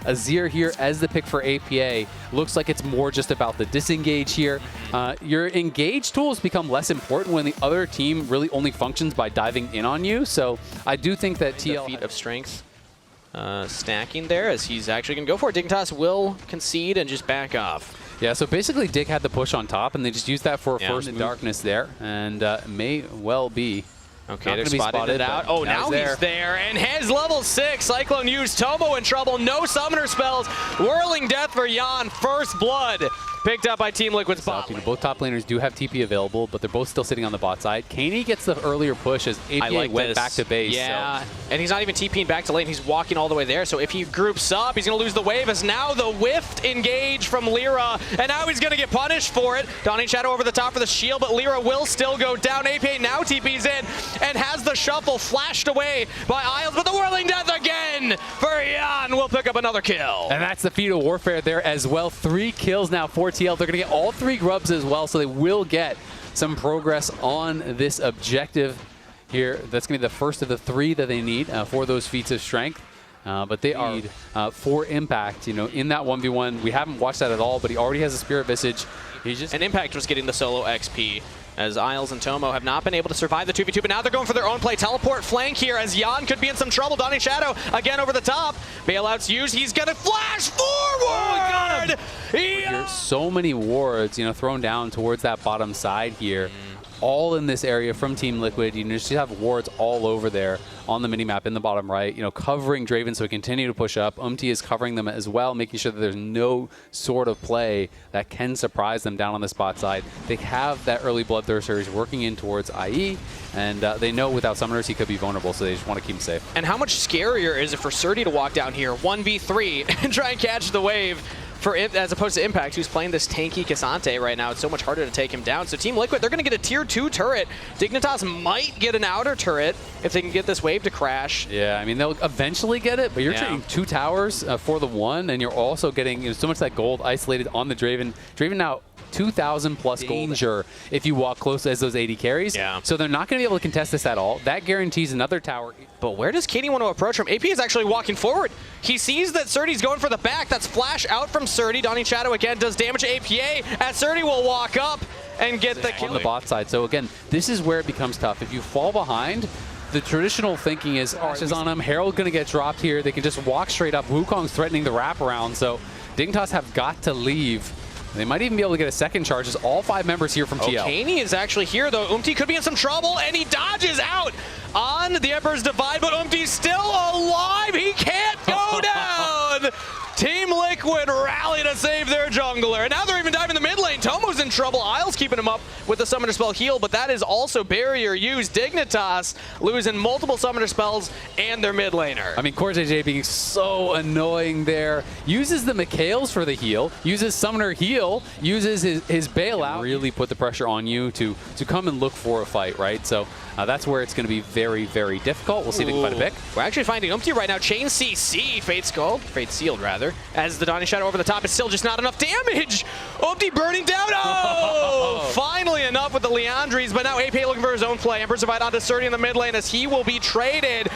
Azir here as the pick for APA. Looks like it's more just about the disengage here. Your engage tools become less important when the other team really only functions by diving in on you. So I do think that TL... feat of strength stacking there as he's actually going to go for it. Dignitas will concede and just back off. Yeah, so basically Dig had the push on top, and they just used that for first darkness there, and may well be. Okay, they're spotted it out. Oh, now he's there, and has level 6. Cyclone used Tomo in trouble. No summoner spells. Whirling Death for Yan. First blood picked up by Team Liquid's bot. Both top laners do have TP available, but they're both still sitting on the bot side. Kaney gets the earlier push as APA went back to base. Yeah, and he's not even TPing back to lane. He's walking all the way there. So if he groups up, he's going to lose the wave as now the whiffed engage from Lyra. And now he's going to get punished for it. Dawning Shadow over the top for the shield, but Lyra will still go down. APA now TP's in and has the shuffle flashed away by Isles, but the Whirling Death again for Yan will pick up another kill. And that's the feat of warfare there as well. 3 kills now for TL. They're going to get all 3 grubs as well, so they will get some progress on this objective here. That's going to be the first of the 3 that they need for those feats of strength. But they are for Impact, in that 1v1. We haven't watched that at all, but he already has a Spirit Visage. And Impact was getting the solo XP as Isles and Tomo have not been able to survive the 2v2, but now they're going for their own play. Teleport flank here as Yan could be in some trouble. Dawning Shadow again over the top. Bailout's used. He's going to flash forward! There's so many wards, thrown down towards that bottom side here. All in this area from Team Liquid. You just have wards all over there on the minimap in the bottom right, covering Draven so we continue to push up. is covering them as well, making sure that there's no sort of play that can surprise them down on the spot side. They have that early Bloodthirster working in towards IE, and they know without summoners he could be vulnerable, so they just want to keep him safe. And how much scarier is it for Surdy to walk down here 1v3 and try and catch the wave? As opposed to Impact, who's playing this tanky Cassante right now. It's so much harder to take him down. So Team Liquid, they're going to get a tier 2 turret. Dignitas might get an outer turret if they can get this wave to crash. Yeah, I mean, they'll eventually get it, but you're trading 2 towers for the 1, and you're also getting so much of that gold isolated on the Draven. Draven now 2,000 plus danger if you walk close as those AD carries. Yeah. So they're not going to be able to contest this at all. That guarantees another tower. But where does Kaney want to approach from? AP is actually walking forward. He sees that Surdy's going for the back. That's flash out from Surdy. Dawning Shadow again does damage to APA as Surdy will walk up and get the kill. On the bot side. So again, this is where it becomes tough. If you fall behind, the traditional thinking is, is on him. Herald going to get dropped here. They can just walk straight up. Wukong's threatening the wraparound. So Dignitas have got to leave. They might even be able to get a second charge as all 5 members here from TL. Kaney is actually here, though. Could be in some trouble, and he dodges out on the Emperor's Divide, but Umti's still alive. He can't go down. Team Liquid rally to save their jungler. And now they're even diving the mid lane. Tomo's in trouble. Isles keeping him up with the Summoner Spell heal, but that is also barrier used. Dignitas losing multiple Summoner Spells and their mid laner. I mean, CoreJJ being so annoying there. Uses the Mikhails for the heal, uses Summoner heal, uses his bailout. Really put the pressure on you to come and look for a fight, right? So that's where it's going to be very, very difficult. We'll see if they can find a pick. We're actually finding Umti right now. Chain CC, Fate Sealed rather. As the Dawning Shadow over the top is still just not enough damage. Umti burning down. Oh! Finally enough with the Leandries, but now AP looking for his own play. Emperor's Divide onto Surdy in the mid lane as he will be traded.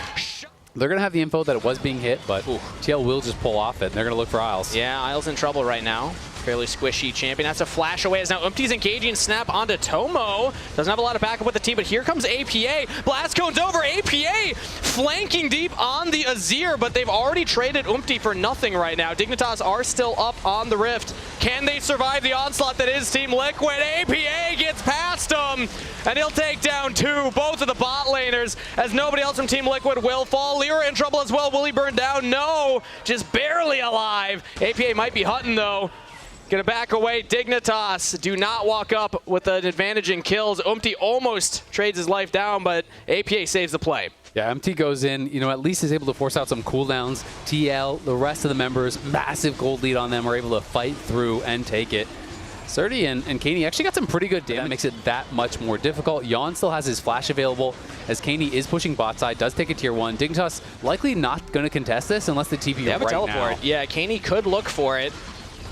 They're going to have the info that it was being hit, but TL will just pull off it. And they're going to look for Isles. Yeah, Isles in trouble right now. Fairly squishy champion. That's a flash away as now Umti's engaging snap onto Tomo. Doesn't have a lot of backup with the team, but here comes APA. Blast cone's over. APA flanking deep on the Azir, but they've already traded Umti for nothing right now. Dignitas are still up on the Rift. Can they survive the onslaught that is Team Liquid? APA gets past them, and he'll take down 2, both of the bot laners, as nobody else from Team Liquid will fall. Lyra in trouble as well. Will he burn down? No, just barely alive. APA might be hunting though. Gonna back away. Dignitas do not walk up with an advantage in kills. Umti almost trades his life down, but APA saves the play. Yeah, MT goes in, at least is able to force out some cooldowns. TL, the rest of the members, massive gold lead on them, are able to fight through and take it. Surdy and Kaney actually got some pretty good damage. That makes it that much more difficult. Yon still has his flash available as Kaney is pushing bot side, does take a tier 1. Dignitas likely not going to contest this unless the TP they have right a teleport. Now. Yeah, Kaney could look for it.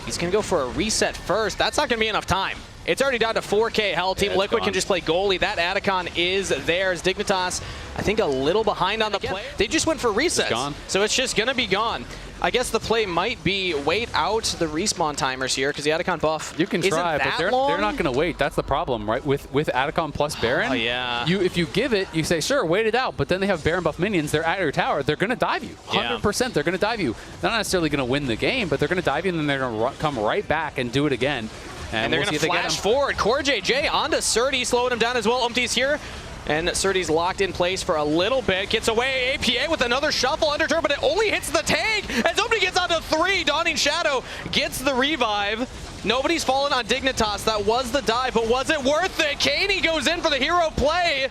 He's going to go for a reset first. That's not going to be enough time. It's already down to 4K health. Team Liquid can just play goalie. That Atacon is theirs. Dignitas, I think, a little behind on the play. They just went for resets, so it's just going to be gone. I guess the play might be wait out the respawn timers here because the Atacon buff You can try, but they're not going to wait. That's the problem, right? With Atacon plus Baron, yeah. If you give it, you say, sure, wait it out, but then they have Baron buff minions, they're at your tower, they're going to dive you. 100%, they're going to dive you. They're not necessarily going to win the game, but they're going to dive you, and then they're going to come right back and do it again. And they're going to flash forward. CoreJJ onto Surdy, slowing him down as well. Umpty's here. And Surdy's locked in place for a little bit. Gets away, APA with another shuffle underturn, but it only hits the tank as Umpty gets onto 3. Dawning Shadow gets the revive. Nobody's fallen on Dignitas. That was the dive, but was it worth it? Katie goes in for the hero play.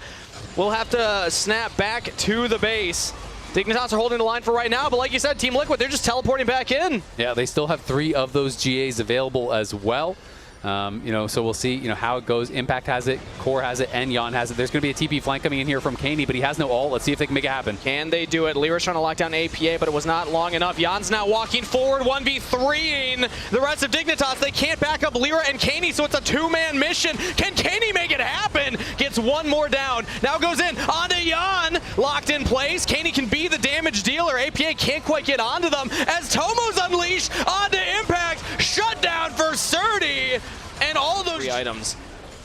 We'll have to snap back to the base. Dignitas are holding the line for right now, but like you said, Team Liquid, they're just teleporting back in. Yeah, they still have 3 of those GAs available as well. So we'll see, how it goes. Impact has it, Core has it, and Jan has it. There's going to be a TP flank coming in here from Kaney, but he has no ult. Let's see if they can make it happen. Can they do it? Lyra's trying to lock down APA, but it was not long enough. Jan's now walking forward, 1v3ing the rest of Dignitas. They can't back up Lyra and Kaney, so it's a 2-man mission. Can Kaney make it happen? Gets one more down. Now goes in onto Jan, locked in place. Kaney can be the damage dealer. APA can't quite get onto them as Tomo's unleashed onto Impact. Shut down for Surdy. And all those 3 items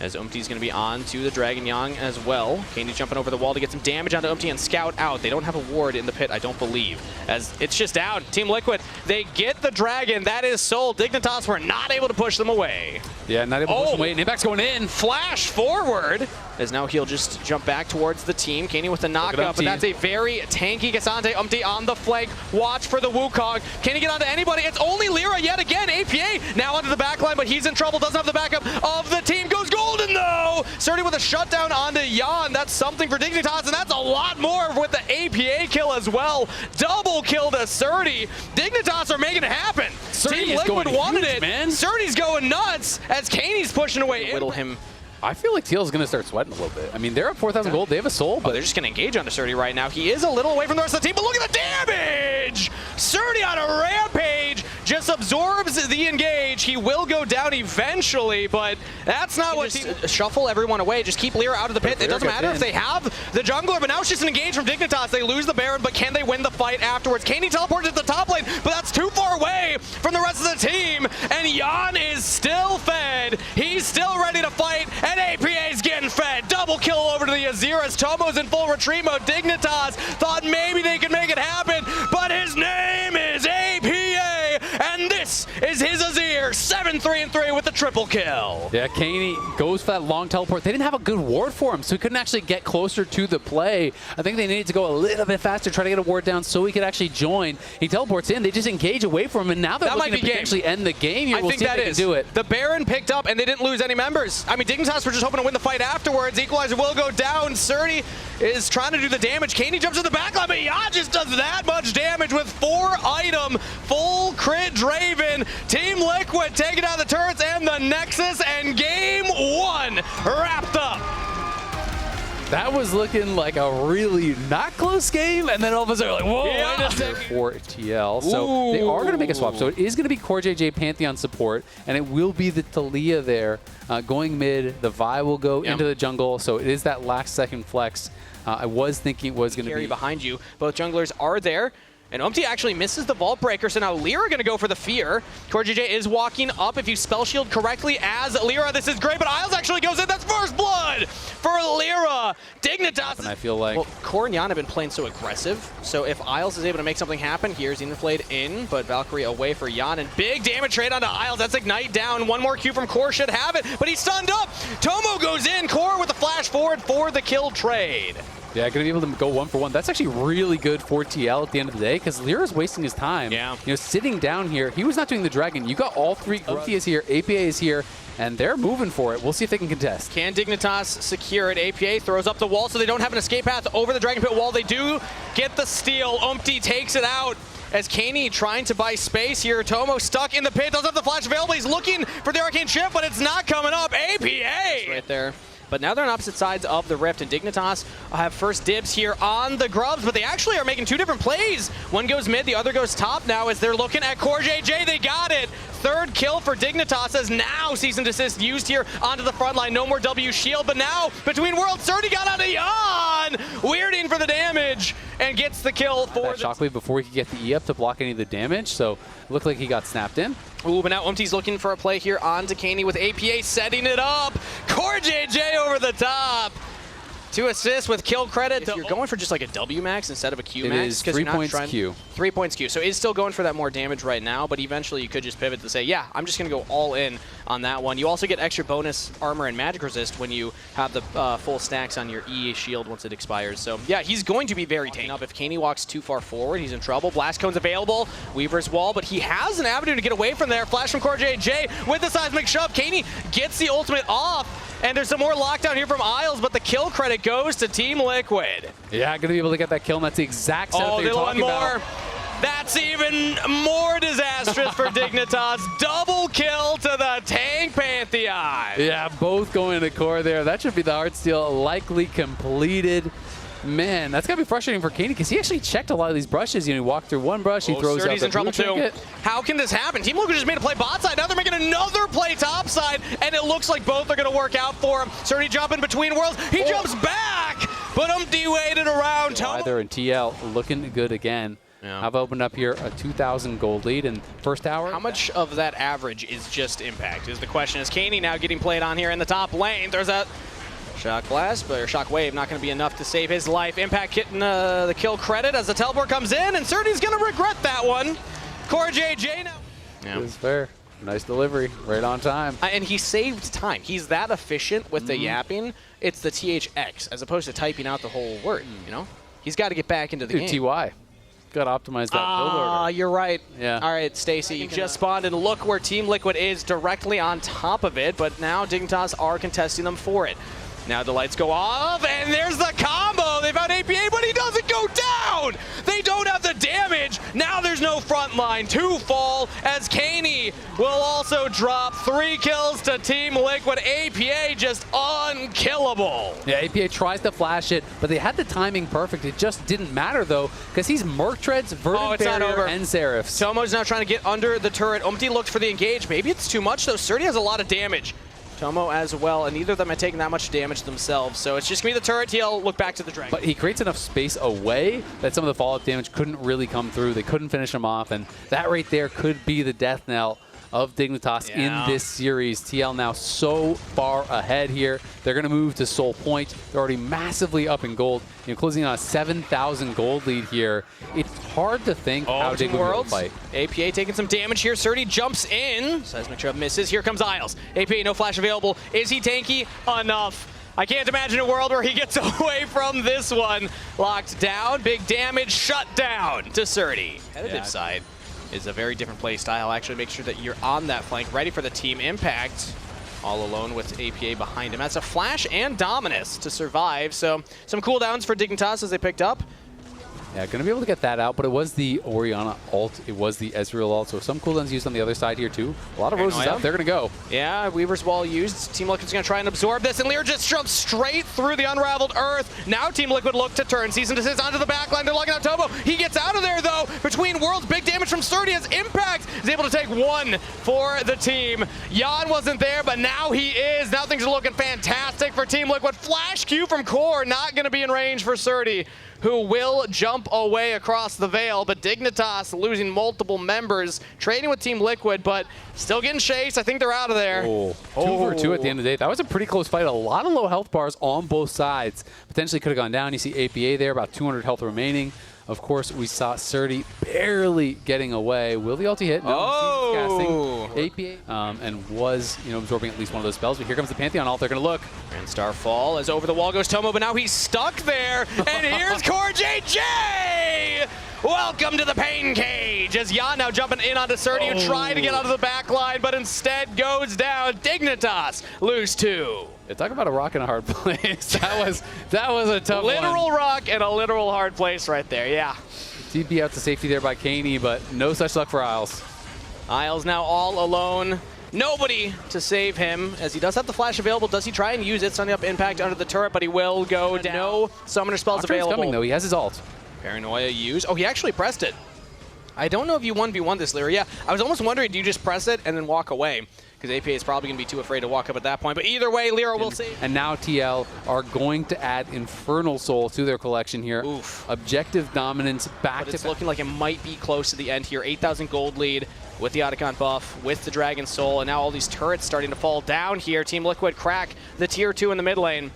as Umpty's going to be on to the Dragon Young as well. Kaney jumping over the wall to get some damage onto Umpty and scout out. They don't have a ward in the pit, I don't believe, as it's just out. Team Liquid, they get the Dragon. That is sold. Dignitas were not able to push them away. Yeah, not able to push them away. And Impact's going in. Flash forward. As now he'll just jump back towards the team. Kaney with the knockup, but that's a very tanky Cassante. Umpty on the flank. Watch for the Wukong. Can he get onto anybody? It's only Lyra yet again. APA now onto the backline, but he's in trouble. Doesn't have the backup of the team. Goes golden though. Surdy with a shutdown onto Jan. That's something for Dignitas, and that's a lot more with the APA kill as well. Double kill to Surdy. Dignitas are making it happen. Team Liquid wanted it. Man. Surdy's going nuts as Kaney's pushing away. Whittle him. I feel like Teal's going to start sweating a little bit. I mean, they're up 4,000 gold. They have a soul, but they're just going to engage onto Surdy right now. He is a little away from the rest of the team, but look at the damage! Surdy on a rampage just absorbs the engage. He will go down eventually, but that's not what shuffle everyone away. Just keep Lyra out of the pit. It doesn't matter if they have the jungler, but now it's just an engage from Dignitas. They lose the Baron, but can they win the fight afterwards? Kaney teleported to the top lane, but that's too far away from the rest of the team, and Jan is still fed. He's still ready to fight, and APA's getting fed. Double kill over to the Azir as Tomo's in full retreat mode. Dignitas thought maybe they could make it happen, but his name is APA, and this is his Azir. 7-3-3 with the triple kill. Yeah, Kaney goes for that long teleport. They didn't have a good ward for him, so he couldn't actually get closer to the play. I think they needed to go a little bit faster, try to get a ward down so he could actually join. He teleports in. They just engage away from him, and now they're looking to potentially end the game here. I think that is. Do it. The Baron picked up, and they didn't lose any members. I mean, Dignitas were just hoping to win the fight afterwards. Equalizer will go down. Surdy is trying to do the damage. Kaney jumps in the backline, but Jan just does that much damage with 4-item full crit Draven. Team Liquid taking out the turrets and the Nexus, and game 1 wrapped up. That was looking like a really not close game, and then all of a sudden, like, whoa, wait a second. For TL. So they are going to make a swap. So it is going to be CoreJJ Pantheon support, and it will be the Talia there going mid. The Vi will go into the jungle. So it is that last second flex. I was thinking it was going to be behind you. Both junglers are there. And Umpty actually misses the Vault Breaker, so now Lyra going to go for the Fear. CoreJJ is walking up if you spell shield correctly as Lyra. This is great, but Isles actually goes in. That's first blood for Lyra. Dignitas. And I feel like Core and Jan have been playing so aggressive, so if Isles is able to make something happen, here's Xenoflade in, but Valkyrie away for Jan, and big damage trade onto Isles. That's Ignite down. One more Q from Core should have it, but he's stunned up. Tomo goes in. Core with a flash forward for the kill trade. Yeah, going to be able to go 1-for-1. That's actually really good for TL at the end of the day because Lyra's wasting his time. Yeah. Sitting down here. He was not doing the Dragon. You got all 3. Umpty is here, APA is here, and they're moving for it. We'll see if they can contest. Can Dignitas secure it? APA throws up the wall so they don't have an escape path over the Dragon Pit wall. They do get the steal. Umpty takes it out. As Kaney trying to buy space here. Tomo stuck in the pit. Doesn't have the flash available. He's looking for the Arcane Chip, but it's not coming up. APA! It's right there. But now they're on opposite sides of the rift, and Dignitas have first dibs here on the Grubs, but they actually are making 2 different plays. One goes mid, the other goes top now as they're looking at CoreJJ. They got it. third kill for Dignitas as now Cease and Desist used here onto the front line. No more W shield, but now between worlds, Surdy got onto Jan! Weirding for the damage and gets the kill for that shockwave before he could get the E up to block any of the damage, so it looked like he got snapped in. Ooh, but now Umty's looking for a play here on Kaney with APA setting it up. Core JJ over the top. 2 assists with kill credit. If you're going for just like a W max instead of a Q max, it is 3 points Q. 3 points Q. So it's still going for that more damage right now, but eventually you could just pivot to say, yeah, I'm just going to go all in on that one. You also get extra bonus armor and magic resist when you have the full stacks on your E shield once it expires. So yeah, he's going to be very tanky. If Kaney walks too far forward, he's in trouble. Blast Cone's available. Weaver's wall, but he has an avenue to get away from there. Flash from Core JJ with the seismic shove. Kaney gets the ultimate off. And there's some more lockdown here from Isles, but the kill credit goes to Team Liquid. Yeah, gonna be able to get that kill, and that's the exact setup that you're talking about. That's even more disastrous for Dignitas. Double kill to the Tank Pantheon. Yeah, both going to core there. That should be the Heartsteel likely completed. Man, that's got to be frustrating for Kaney because he actually checked a lot of these brushes. You know, he walked through one brush, he throws out the in trouble too. Trinket. How can this happen? Team Liquid just made a play bot side. Now they're making another play top side, and it looks like both are going to work out for him. Surdy jumping between worlds. He jumps back, but waited around. Either and TL looking good again. Yeah. Have opened up here a 2,000 gold lead in first hour. How much of that average is just impact is the question. Is Kaney now getting played on here in the top lane? There's a Shock Blast, or Shock Wave, not going to be enough to save his life. Impact getting the kill credit as the teleport comes in, and Surdy's going to regret that one. Core JJ now. Yeah. It was fair. Nice delivery, right on time. And he saved time. He's that efficient with the yapping. It's the THX, as opposed to typing out the whole word, you know? He's got to get back into the game. TY. Got to optimize that build order. You're right. Yeah. All right, Stacy, you just spawned, and look where Team Liquid is directly on top of it, but now Dignitas are contesting them for it. Now the lights go off, and there's the combo. They found APA, but he doesn't go down. They don't have the damage. Now there's no front line. 2 fall as Kaney will also drop. 3 kills to Team Liquid. APA just unkillable. Yeah, APA tries to flash it, but they had the timing perfect. It just didn't matter, though, because he's Merc Treads, Verdant Barrier, and Seraphs. Tomo's now trying to get under the turret. Umty looked for the engage. Maybe it's too much, though. Surdy has a lot of damage. Tomo as well, and neither of them are taking that much damage themselves. So it's just going to be the turret. He'll look back to the Dragon. But he creates enough space away that some of the follow-up damage couldn't really come through. They couldn't finish him off, and that right there could be the death knell of Dignitas in this series. TL now so far ahead here. They're going to move to Soul Point. They're already massively up in gold, closing on a 7,000 gold lead here. It's hard to think how Dignitas will fight. APA taking some damage here. Surdy jumps in. Seismic Shove misses. Here comes Isles. APA, no flash available. Is he tanky? Enough. I can't imagine a world where he gets away from this one. Locked down. Big damage. Shut down to Surdy. Competitive side is a very different play style. Actually, make sure that you're on that flank, ready for the team impact. All alone with APA behind him. That's a flash and Dominus to survive. So some cooldowns for Dignitas as they picked up. Yeah, going to be able to get that out, but it was the Orianna ult. It was the Ezreal ult, so some cooldowns used on the other side here, too. A lot of roses out. They're going to go. Yeah, Weaver's Wall used. Team Liquid's going to try and absorb this, and Lear just jumps straight through the unraveled earth. Now Team Liquid look to turn. Cease and Desist onto the backline. They're locking out Tomo. He gets out of there, though. Between worlds, big damage from Surdy as Impact is able to take 1 for the team. Jan wasn't there, but now he is. Now things are looking fantastic for Team Liquid. Flash Q from Core, not going to be in range for Surdy, who will jump away across the veil, but Dignitas losing multiple members, trading with Team Liquid, but still getting chased. I think they're out of there. 2 for 2 at the end of the day. That was a pretty close fight. A lot of low health bars on both sides. Potentially could have gone down. You see APA there, about 200 health remaining. Of course, we saw Surdy barely getting away. Will the ulti hit? No, casting. APA and was absorbing at least one of those spells. But here comes the Pantheon ult. They're going to look. Grand Star Fall as over the wall goes Tomo, but now he's stuck there. And here's Core JJ! Welcome to the pain cage as Jan now jumping in onto Surdy, who tried to get out of the back line, but instead goes down. Dignitas lose 2. Yeah, talk about a rock in a hard place. that was a tough literal rock and a literal hard place right there, yeah. TP out to safety there by Kaney, but no such luck for Isles. Isles now all alone. Nobody to save him, as he does have the flash available. Does he try and use it? Sending up impact under the turret, but he will go down. No summoner spells available. Coming, though. He has his ult. Paranoia used. Oh, he actually pressed it. I don't know if you 1v1 this, Lyra. Yeah, I was almost wondering, do you just press it and then walk away? Because APA is probably going to be too afraid to walk up at that point. But either way, Lyra will see. And now TL are going to add Infernal Soul to their collection here. Oof. Objective dominance back But it's looking like it might be close to the end here. 8,000 gold lead with the Otacon buff, with the Dragon Soul, and now all these turrets starting to fall down here. Team Liquid crack the tier 2 in the mid lane.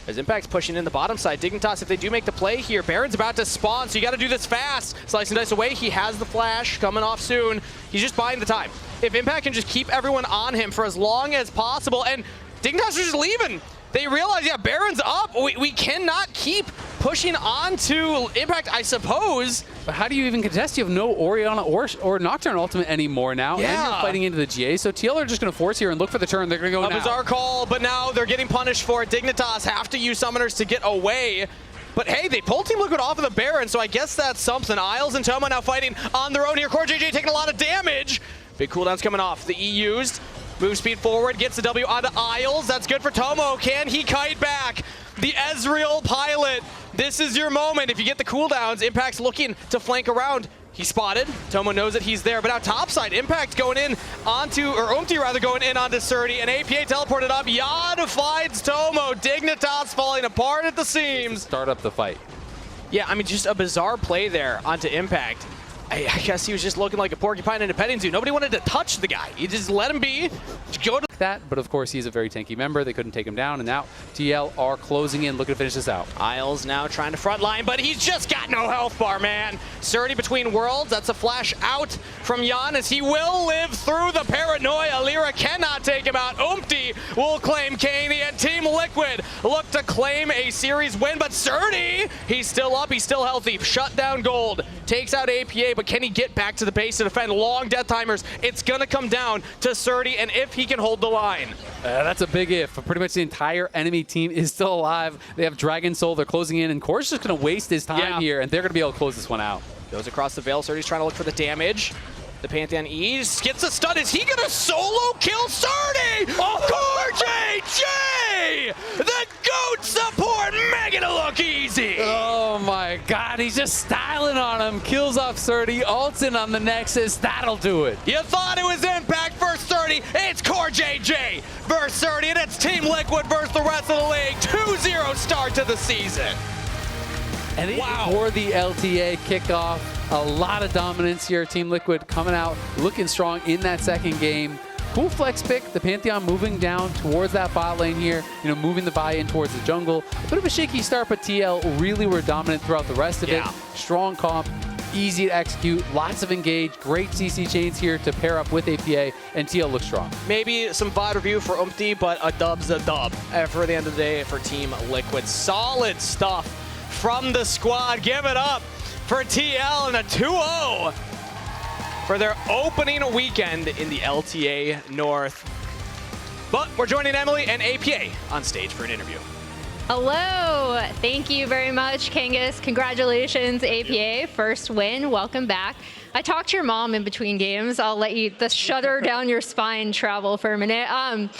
As Impact's pushing in the bottom side. Dignitas, if they do make the play here, Baron's about to spawn, so you got to do this fast. Slice and dice away. He has the flash coming off soon. He's just buying the time. If Impact can just keep everyone on him for as long as possible, and Dignitas are just leaving. They realize, yeah, Baron's up. We cannot keep pushing on to Impact, I suppose. But how do you even contest? You have no Orianna or Nocturne ultimate anymore now. Yeah. And you're fighting into the GA. So TL are just going to force here and look for the turn. They're going to go now. A bizarre call, but now they're getting punished for it. Dignitas have to use summoners to get away. But hey, they pulled Team Liquid off of the Baron, so I guess that's something. Isles and Toma now fighting on their own here. CoreJJ taking a lot of damage. Big cooldowns coming off. The E used. Move speed forward, gets the W on the Isles. That's good for Tomo. Can he kite back? The Ezreal pilot. This is your moment. If you get the cooldowns, Impact's looking to flank around. He's spotted. Tomo knows that he's there. But now topside, Impact going in onto, or Umti rather, going in onto Surdy. And APA teleported up. Yada finds Tomo. Dignitas falling apart at the seams. Start up the fight. Yeah, I mean, just a bizarre play there onto Impact. I guess he was just looking like a porcupine in a petting zoo. Nobody wanted to touch the guy. You just let him be. Go to that, but of course he's a very tanky member. They couldn't take him down, and now TL are closing in, looking to finish this out. Isles now trying to front line, but he's just got no health bar, man. Surdy between worlds. That's a flash out from Jan as he will live through the paranoia. Lyra cannot take him out. Umti will claim Kaney, and Team Liquid look to claim a series win, but Surdy, he's still up, he's still healthy. Shut down gold, takes out APA, but can he get back to the base to defend? Long death timers. It's gonna come down to Surdy, and if he can hold the line. That's a big if. Pretty much the entire enemy team is still alive. They have Dragon Soul. They're closing in, and Core's just going to waste his time here, and they're going to be able to close this one out. Goes across the Veil. Surdy's trying to look for the damage. The Pantheon E's gets a stun. Is he going to solo kill Surdy? Oh, CoreJJ! The GOAT support making it look easy. Oh my god, he's just styling on him. Kills off Surdy, ults in on the Nexus. That'll do it. You thought it was Impact versus Surdy. It's CoreJJ versus Surdy, and it's Team Liquid versus the rest of the league. 2-0 start to the season. And for the LTA kickoff, a lot of dominance here. Team Liquid coming out looking strong in that second game. Cool flex pick. The Pantheon moving down towards that bot lane here, moving the buy-in towards the jungle. A bit of a shaky start, but TL really were dominant throughout the rest of it. Strong comp, easy to execute, lots of engage, great CC chains here to pair up with APA, and TL looks strong. Maybe some VOD review for Umti, but a dub's a dub. For the end of the day for Team Liquid. Solid stuff from the squad. Give it up for TL and a 2-0 for their opening weekend in the LTA North. But we're joining Emily and APA on stage for an interview. Hello, thank you very much, Kangas. Congratulations, APA, first win, welcome back. I talked to your mom in between games. I'll let you, the shudder down your spine travel for a minute. And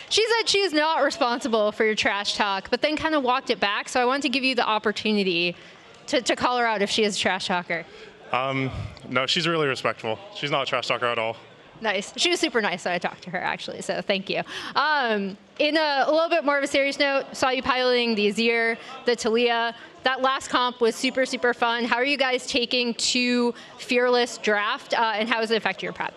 she said she is not responsible for your trash talk, but then kind of walked it back. So I wanted to give you the opportunity to call her out if she is a trash talker. No, she's really respectful. She's not a trash talker at all. Nice. She was super nice when I talked to her, actually, so thank you. In a little bit more of a serious note, saw you piloting the Azir, the Talia. That last comp was super, super fun. How are you guys taking to Fearless Draft, and how does it affect your prep?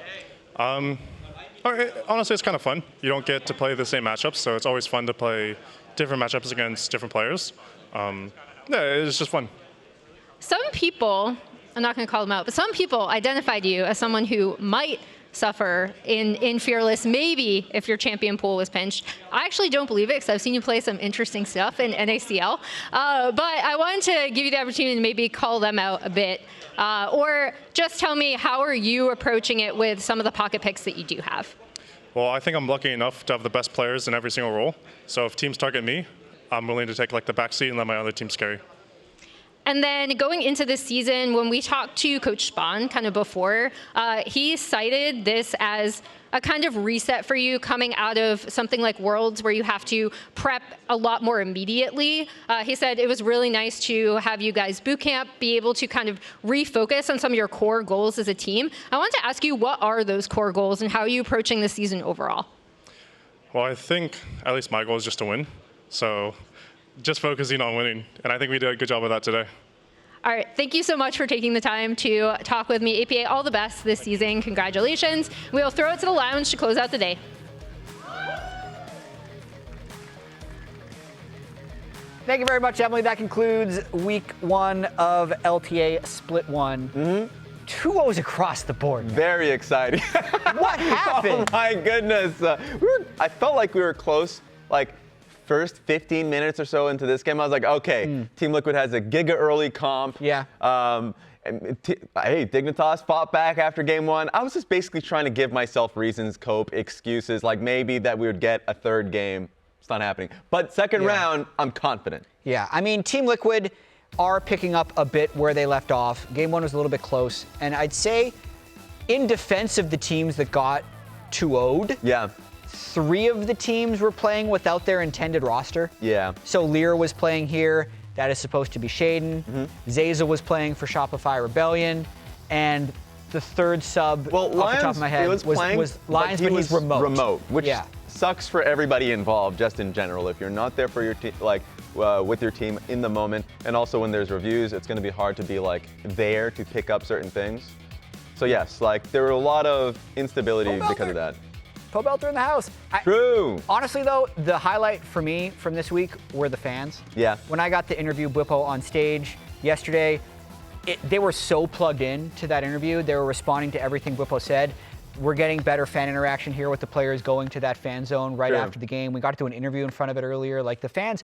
Honestly, it's kind of fun. You don't get to play the same matchups, so it's always fun to play different matchups against different players. Yeah, it's just fun. Some people, I'm not going to call them out, but some people identified you as someone who might suffer in Fearless, maybe if your champion pool was pinched. I actually don't believe it because I've seen you play some interesting stuff in NACL. But I wanted to give you the opportunity to maybe call them out a bit. Or just tell me, how are you approaching it with some of the pocket picks that you do have? Well, I think I'm lucky enough to have the best players in every single role. So if teams target me, I'm willing to take like the backseat and let my other teams carry. And then going into this season, when we talked to Coach Spahn kind of before, he cited this as a kind of reset for you coming out of something like Worlds where you have to prep a lot more immediately. He said it was really nice to have you guys boot camp, be able to kind of refocus on some of your core goals as a team. I want to ask you, what are those core goals and how are you approaching the season overall? Well, I think at least my goal is just to win. So just focusing on winning. And I think we did a good job of that today. All right, thank you so much for taking the time to talk with me. APA, all the best this season. Congratulations. We'll throw it to the lounge to close out the day. Thank you very much, Emily. That concludes week 1 of LTA Split 1. 2-0s across the board. Very exciting. What happened? Oh my goodness. I felt like we were close, like first 15 minutes or so into this game. I was like, okay, Team Liquid has a giga early comp. Yeah. Hey, Dignitas fought back after game 1. I was just basically trying to give myself reasons, cope, excuses, like maybe that we would get a third game. It's not happening. But second round, I'm confident. Yeah, I mean, Team Liquid are picking up a bit where they left off. Game 1 was a little bit close. And I'd say in defense of the teams that got 2-0'd, Yeah. 3 of the teams were playing without their intended roster. Yeah. So Lear was playing here. That is supposed to be Shaden. Zaza was playing for Shopify Rebellion. And the third sub, off the top of my head, was Lions, but he's remote. Which sucks for everybody involved, just in general. If you're not there for your team, like with your team in the moment, and also when there's reviews, it's going to be hard to be like there to pick up certain things. So yes, like there were a lot of instability because of that. Pobelter in the house. True. Honestly, though, the highlight for me from this week were the fans. Yeah. When I got to interview Bwipo on stage yesterday, they were so plugged in to that interview. They were responding to everything Bwipo said. We're getting better fan interaction here with the players going to that fan zone right after the game. We got to do an interview in front of it earlier. Like, the fans